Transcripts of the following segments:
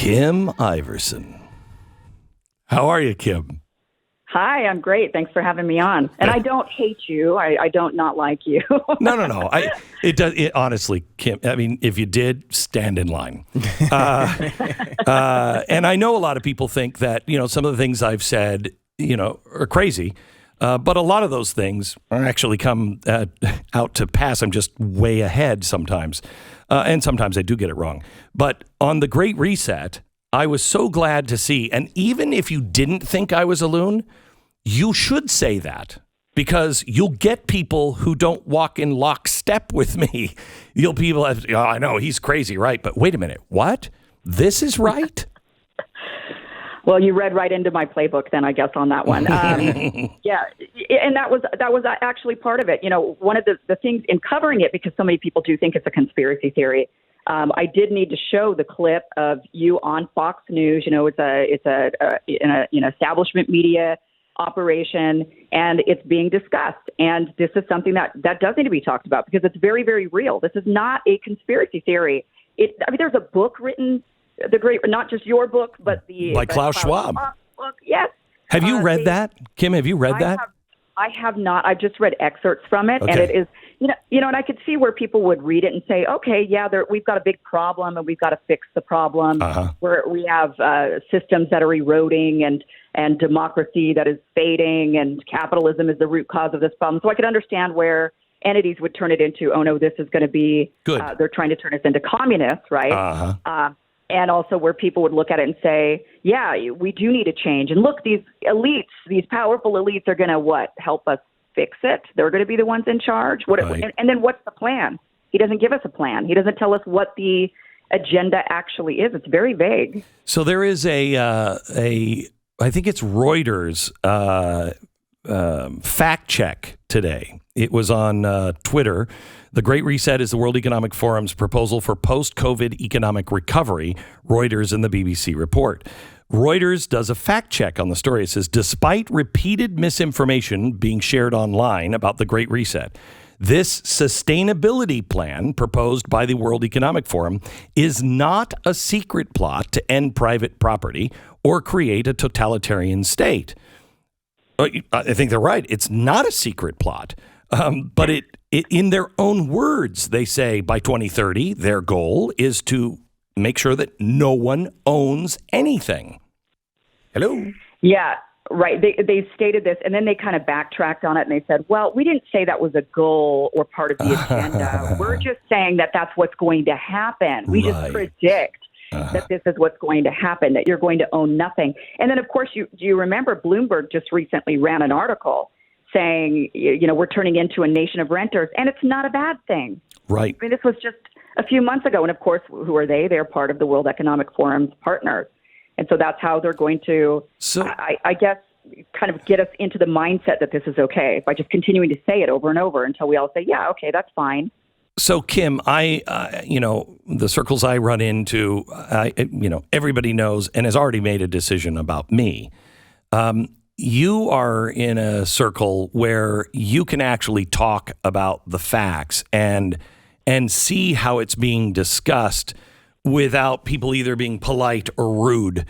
Kim Iversen. How are you, Kim? Hi, I'm great. Thanks for having me on. And I don't hate you. I don't not like you. No. Honestly, Kim, I mean, if you did, stand in line. And I know a lot of people think that, some of the things I've said, are crazy. But a lot of those things actually come out to pass. I'm just way ahead sometimes. And sometimes I do get it wrong. But on the Great Reset, I was so glad to see, and even if you didn't think I was a loon, you should say that, because you'll get people who don't walk in lockstep with me. I know he's crazy, right? But wait a minute, what? This is right? Well, you read right into my playbook then, I guess, on that one. Yeah, and that was actually part of it. One of the things in covering it, because so many people do think it's a conspiracy theory, I did need to show the clip of you on Fox News. It's an establishment media operation, and it's being discussed. And this is something that does need to be talked about, because it's very, very real. This is not a conspiracy theory. There's a book written, not just your book, but by Klaus Schwab book. Yes. Have you read that, Kim? Have you read that? I have not. I've just read excerpts from it, okay. And it is, and I could see where people would read it and say, okay, yeah, we've got a big problem, and we've got to fix the problem. Where we have systems that are eroding, and democracy that is fading, and capitalism is the root cause of this problem. So I could understand where entities would turn it into, oh no, this is going to be good. They're trying to turn us into communists, right? And also where people would look at it and say, yeah, we do need a change. And look, these elites, these powerful elites are going to help us fix it. They're going to be the ones in charge. Right. And then what's the plan? He doesn't give us a plan. He doesn't tell us what the agenda actually is. It's very vague. So there is I think it's Reuters fact check today. It was on Twitter. The Great Reset is the World Economic Forum's proposal for post-COVID economic recovery, Reuters and the BBC report. Reuters does a fact check on the story. It says, despite repeated misinformation being shared online about the Great Reset, this sustainability plan proposed by the World Economic Forum is not a secret plot to end private property or create a totalitarian state. I think they're right. It's not a secret plot. But it in their own words, they say by 2030, their goal is to make sure that no one owns anything. Hello? Yeah, right. They stated this, and then they kind of backtracked on it, and they said, well, we didn't say that was a goal or part of the agenda. We're just saying that that's what's going to happen. We just predict that this is what's going to happen, that you're going to own nothing. And then, of course, do you remember Bloomberg just recently ran an article saying, we're turning into a nation of renters, and it's not a bad thing. Right. I mean, this was just a few months ago. And of course, who are they? They're part of the World Economic Forum's partners. And so that's how they're going to, I guess, kind of get us into the mindset that this is okay by just continuing to say it over and over until we all say, yeah, okay, that's fine. So, Kim, the circles I run into, everybody knows and has already made a decision about me. You are in a circle where you can actually talk about the facts and see how it's being discussed without people either being polite or rude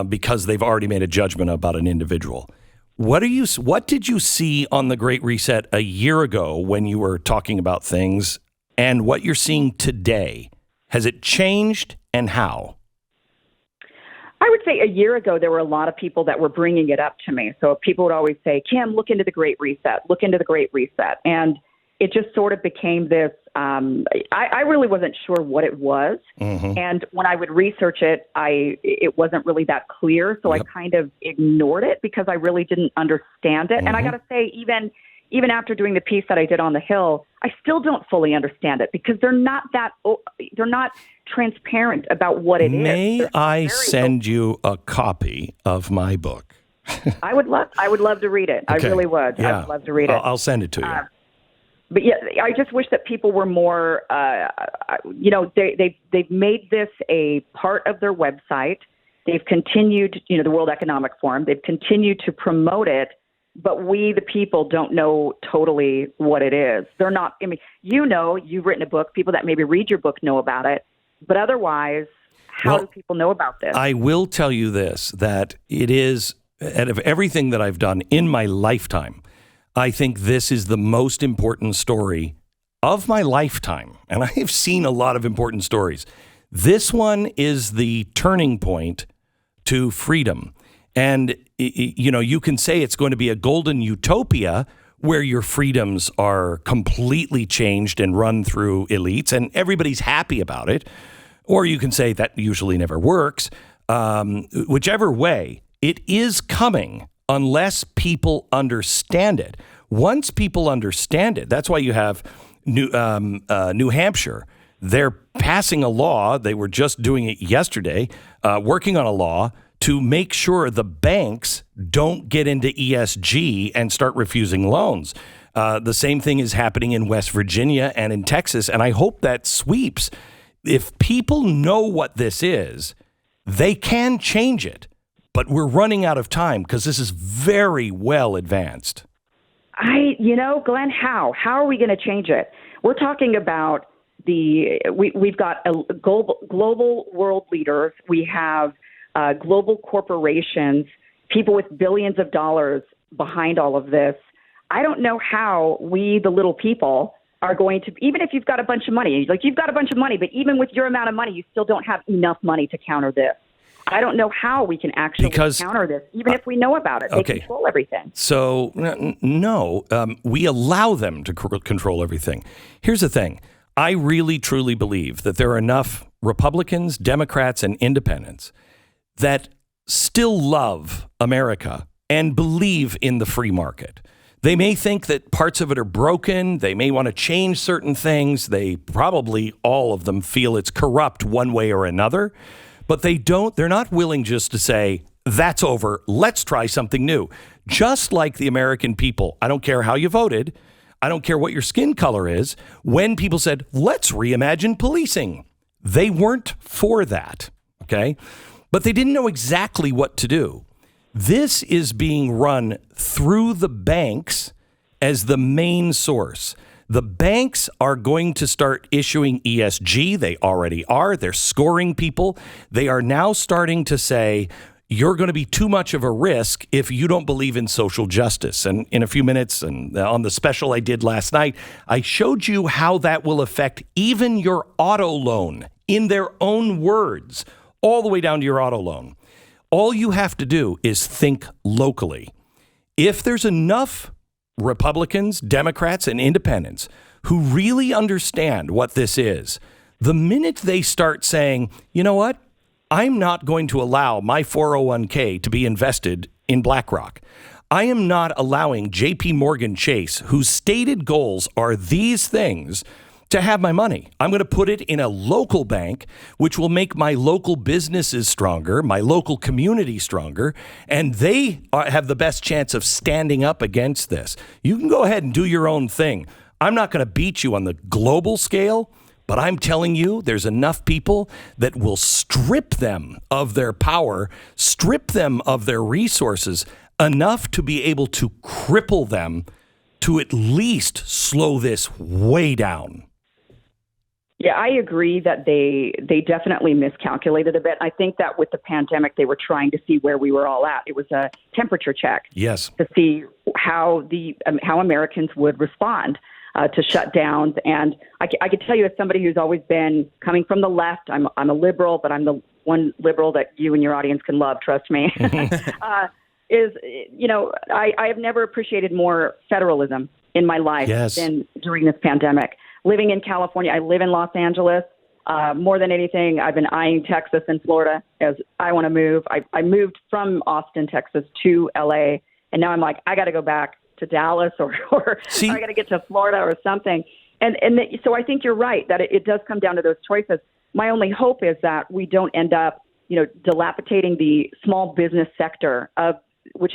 because they've already made a judgment about an individual. What did you see on the Great Reset a year ago when you were talking about things, and what you're seeing today? Has it changed, and how? I would say a year ago, there were a lot of people that were bringing it up to me. So people would always say, Kim, look into the Great Reset, look into the Great Reset. And it just sort of became this, I really wasn't sure what it was. Mm-hmm. And when I would research it, it wasn't really that clear. So I kind of ignored it because I really didn't understand it. Mm-hmm. And I got to say, even after doing the piece that I did on the Hill, I still don't fully understand it because they're not transparent about what it is. May I send you a copy of my book? I would love to read it. Okay. I really would. Yeah. I would love to read it. I'll send it to you. But yeah, I just wish that people were more, they've made this a part of their website. They've continued, the World Economic Forum, they've continued to promote it, but we, the people, don't know totally what it is. They're not, you've written a book, people that maybe read your book know about it, but otherwise, How do people know about this? I will tell you this, that it is, out of everything that I've done in my lifetime, I think this is the most important story of my lifetime. And I have seen a lot of important stories. This one is the turning point to freedom. And, you know, you can say it's going to be a golden utopia where your freedoms are completely changed and run through elites and everybody's happy about it. Or you can say that usually never works. Whichever way, it is coming unless people understand it. Once people understand it, that's why you have New Hampshire. They're passing a law. They were just doing it yesterday, working on a law to make sure the banks don't get into ESG and start refusing loans. The same thing is happening in West Virginia and in Texas, and I hope that sweeps. If people know what this is, they can change it, but we're running out of time because this is very well advanced. Glenn, how are we going to change it? We're talking about we've got a global world leaders. We have global corporations, people with billions of dollars behind all of this. I don't know how we, the little people, are going to, even if you've got a bunch of money, like you've got a bunch of money, but even with your amount of money, you still don't have enough money to counter this. I don't know how we can actually counter this, even if we know about it. They control everything. So, no, we allow them to control everything. Here's the thing. I really, truly believe that there are enough Republicans, Democrats, and independents that still love America and believe in the free market. They may think that parts of it are broken. They may want to change certain things. They probably, all of them, feel it's corrupt one way or another. But they're not willing just to say, that's over, let's try something new. Just like the American people, I don't care how you voted, I don't care what your skin color is, when people said, let's reimagine policing, they weren't for that, okay? But they didn't know exactly what to do. This is being run through the banks as the main source. The banks are going to start issuing ESG. They already are. They're scoring people. They are now starting to say, you're going to be too much of a risk if you don't believe in social justice. And in a few minutes, and on the special I did last night, I showed you how that will affect even your auto loan in their own words, all the way down to your auto loan. All you have to do is think locally. If there's enough Republicans, Democrats, and independents who really understand what this is, the minute they start saying, you know what, I'm not going to allow my 401k to be invested in BlackRock. I am not allowing JP Morgan Chase, whose stated goals are these things, to have my money. I'm going to put it in a local bank, which will make my local businesses stronger, my local community stronger, and they have the best chance of standing up against this. You can go ahead and do your own thing. I'm not going to beat you on the global scale, but I'm telling you, there's enough people that will strip them of their power, strip them of their resources, enough to be able to cripple them, to at least slow this way down. Yeah, I agree that they definitely miscalculated a bit. I think that with the pandemic, they were trying to see where we were all at. It was a temperature check. Yes. To see how Americans would respond to shutdowns. And I could tell you, as somebody who's always been coming from the left, I'm a liberal, but I'm the one liberal that you and your audience can love, trust me. I have never appreciated more federalism in my life than during this pandemic. Living in California, I live in Los Angeles. More than anything, I've been eyeing Texas and Florida as I want to move. I moved from Austin, Texas to LA, and now I'm like, I got to go back to Dallas or I got to get to Florida or something. So I think you're right that it does come down to those choices. My only hope is that we don't end up, dilapidating the small business sector which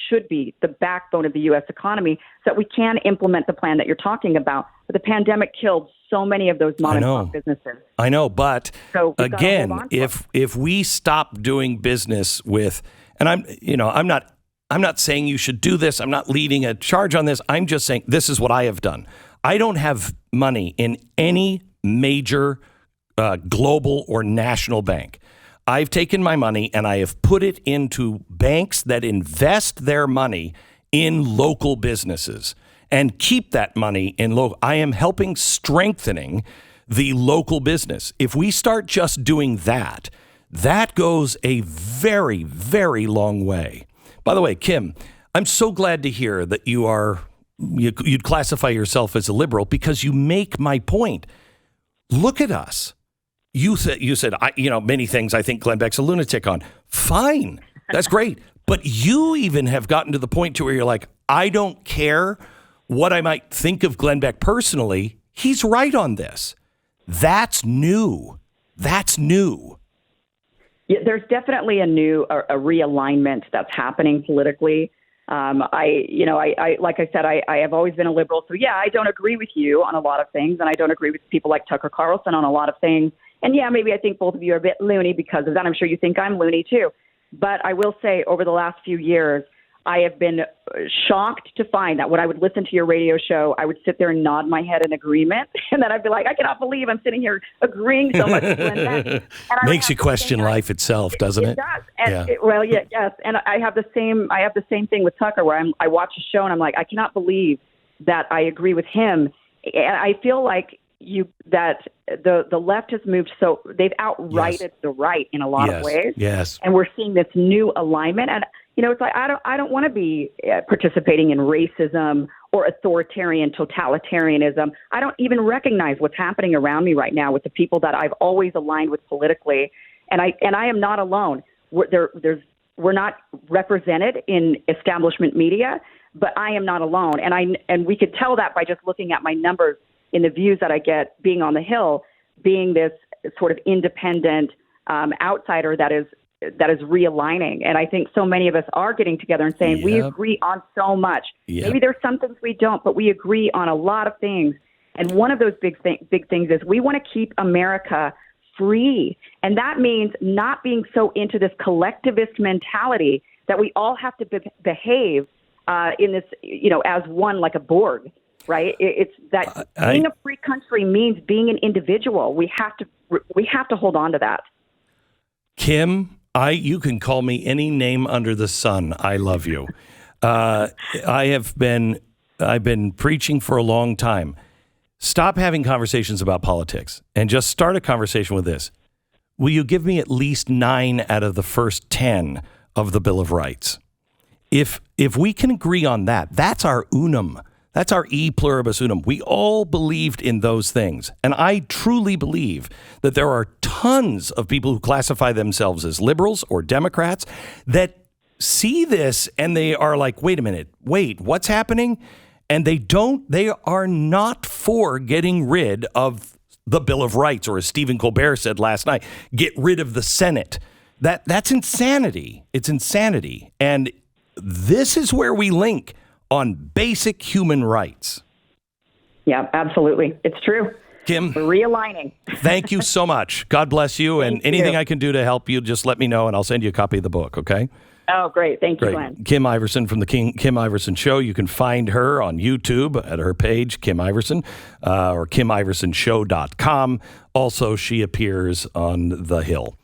should be the backbone of the U.S. economy, so that we can implement the plan that you're talking about. But the pandemic killed so many of those mom and pop businesses. I know, but again, if we stop doing business with, and I'm not saying you should do this. I'm not leading a charge on this. I'm just saying this is what I have done. I don't have money in any major global or national bank. I've taken my money and I have put it into banks that invest their money in local businesses and keep that money in local. I am helping strengthening the local business. If we start just doing that, that goes a very, very long way. By the way, Kim, I'm so glad to hear that you'd classify yourself as a liberal because you make my point. Look at us. You said many things I think Glenn Beck's a lunatic on. Fine. That's great. But you even have gotten to the point to where you're like, I don't care what I might think of Glenn Beck personally. He's right on this. That's new. That's new. Yeah, there's definitely a realignment that's happening politically. I like I said, I have always been a liberal. So yeah, I don't agree with you on a lot of things, and I don't agree with people like Tucker Carlson on a lot of things. And yeah, maybe I think both of you are a bit loony because of that. I'm sure you think I'm loony too. But I will say, over the last few years, I have been shocked to find that when I would listen to your radio show, I would sit there and nod my head in agreement. And then I'd be like, I cannot believe I'm sitting here agreeing so much with Glenn Beck. Makes you question life itself, doesn't it? It does. And yes. And I have the same thing with Tucker, where I watch a show and I'm like, I cannot believe that I agree with him. And I feel like that the left has moved, so they've outrighted the right in a lot of ways. Yes. And we're seeing this new alignment. And it's like I don't want to be participating in racism or authoritarian totalitarianism. I don't even recognize what's happening around me right now with the people that I've always aligned with politically. And I am not alone. We're not represented in establishment media, but I am not alone. And we could tell that by just looking at my numbers in the views that I get being on the Hill, being this sort of independent outsider that is realigning. And I think so many of us are getting together and saying, we agree on so much. Yep. Maybe there's some things we don't, but we agree on a lot of things. And one of those big things is we want to keep America free. And that means not being so into this collectivist mentality that we all have to behave in this, as one, like a Borg. Right? It's that being a free country means being an individual. We have to hold on to that. Kim, you can call me any name under the sun. I love you. I've been preaching for a long time. Stop having conversations about politics and just start a conversation with this. Will you give me at least 9 out of the first 10 of the Bill of Rights? If we can agree on that, that's our unum. That's our e pluribus unum. We all believed in those things. And I truly believe that there are tons of people who classify themselves as liberals or Democrats that see this and they are like, wait a minute, what's happening? And they are not for getting rid of the Bill of Rights, or as Stephen Colbert said last night, get rid of the Senate. That's insanity. It's insanity. And this is where we link on basic human rights. Yeah, absolutely. It's true. Kim, we're realigning. Thank you so much. God bless you. And anything I can do to help you, just let me know and I'll send you a copy of the book, okay? Oh, great. Thank you, Glenn. Kim Iversen from the Kim Iversen Show. You can find her on YouTube at her page, Kim Iversen, or KimIversenShow.com. Also, she appears on The Hill.